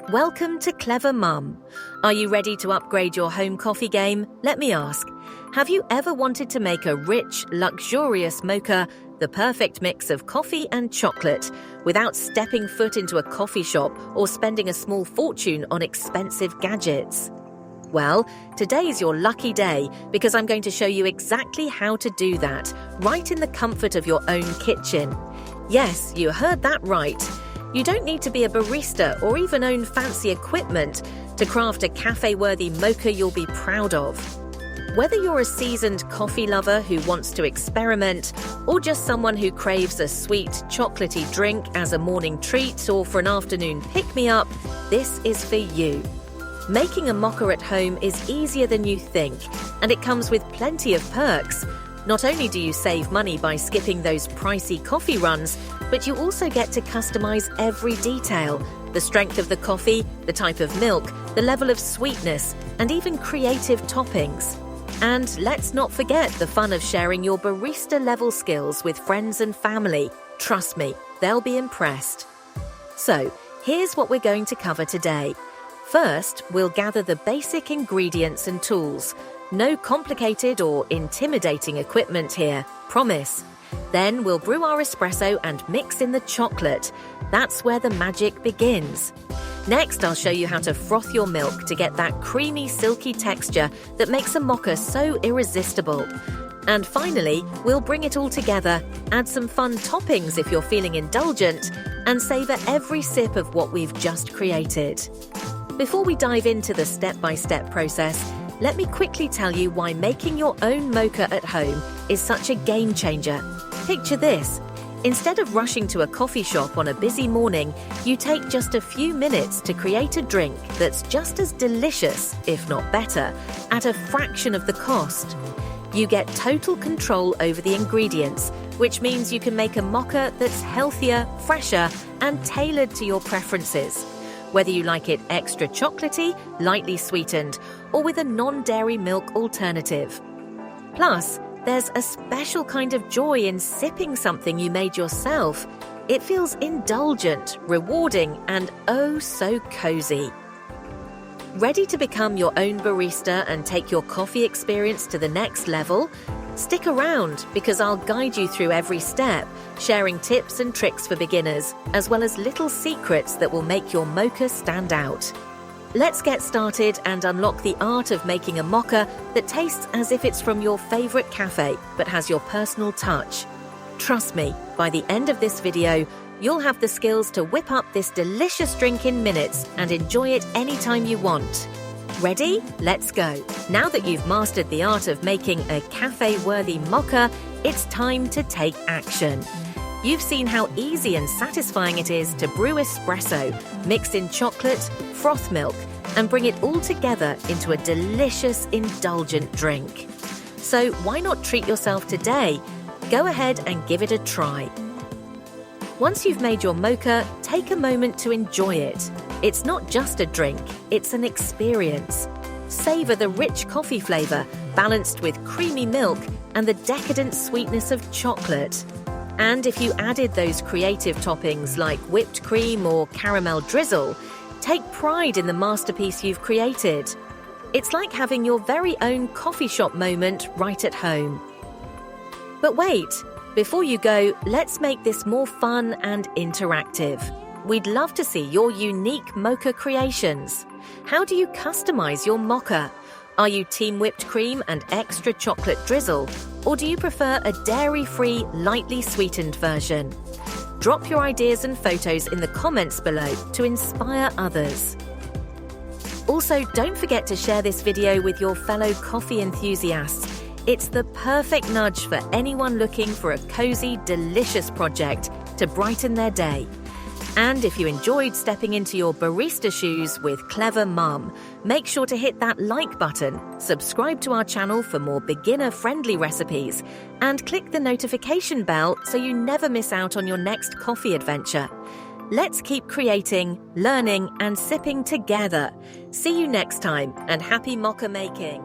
Welcome to Clever Mum. Are you ready to upgrade your home coffee game? Let me ask, have you ever wanted to make a rich, luxurious mocha, the perfect mix of coffee and chocolate, without stepping foot into a coffee shop or spending a small fortune on expensive gadgets? Well, today's your lucky day because I'm going to show you exactly how to do that, right in the comfort of your own kitchen. Yes, you heard that right. You don't need to be a barista or even own fancy equipment to craft a cafe-worthy mocha you'll be proud of. Whether you're a seasoned coffee lover who wants to experiment, or just someone who craves a sweet, chocolatey drink as a morning treat or for an afternoon pick-me-up, this is for you. Making a mocha at home is easier than you think, and it comes with plenty of perks. Not only do you save money by skipping those pricey coffee runs, but you also get to customize every detail: the strength of the coffee, the type of milk, the level of sweetness, and even creative toppings. And let's not forget the fun of sharing your barista-level skills with friends and family. Trust me, they'll be impressed. So, here's what we're going to cover today. First, we'll gather the basic ingredients and tools. No complicated or intimidating equipment here, promise. Then we'll brew our espresso and mix in the chocolate. That's where the magic begins. Next, I'll show you how to froth your milk to get that creamy, silky texture that makes a mocha so irresistible. And finally, we'll bring it all together, add some fun toppings if you're feeling indulgent, and savor every sip of what we've just created. Before we dive into the step-by-step process, let me quickly tell you why making your own mocha at home is such a game changer. Picture this. Instead of rushing to a coffee shop on a busy morning, you take just a few minutes to create a drink that's just as delicious, if not better, at a fraction of the cost. You get total control over the ingredients, which means you can make a mocha that's healthier, fresher, and tailored to your preferences. Whether you like it extra chocolatey, lightly sweetened, or with a non-dairy milk alternative. Plus, there's a special kind of joy in sipping something you made yourself. It feels indulgent, rewarding, and oh so cozy. Ready to become your own barista and take your coffee experience to the next level? Stick around because I'll guide you through every step, sharing tips and tricks for beginners, as well as little secrets that will make your mocha stand out. Let's get started and unlock the art of making a mocha that tastes as if it's from your favorite cafe, but has your personal touch. Trust me, by the end of this video, you'll have the skills to whip up this delicious drink in minutes and enjoy it anytime you want. Ready? Let's go. Now that you've mastered the art of making a cafe-worthy mocha, it's time to take action. You've seen how easy and satisfying it is to brew espresso, mix in chocolate, froth milk, and bring it all together into a delicious, indulgent drink. So why not treat yourself today? Go ahead and give it a try. Once you've made your mocha, take a moment to enjoy it. It's not just a drink, it's an experience. Savor the rich coffee flavor, balanced with creamy milk and the decadent sweetness of chocolate. And if you added those creative toppings like whipped cream or caramel drizzle, take pride in the masterpiece you've created. It's like having your very own coffee shop moment right at home. But wait, before you go, let's make this more fun and interactive. We'd love to see your unique mocha creations. How do you customize your mocha? Are you team whipped cream and extra chocolate drizzle? Or do you prefer a dairy-free, lightly sweetened version? Drop your ideas and photos in the comments below to inspire others. Also, don't forget to share this video with your fellow coffee enthusiasts. It's the perfect nudge for anyone looking for a cozy, delicious project to brighten their day. And if you enjoyed stepping into your barista shoes with Clever Mum, make sure to hit that like button, subscribe to our channel for more beginner-friendly recipes, and click the notification bell so you never miss out on your next coffee adventure. Let's keep creating, learning, and sipping together. See you next time, and happy mocha making!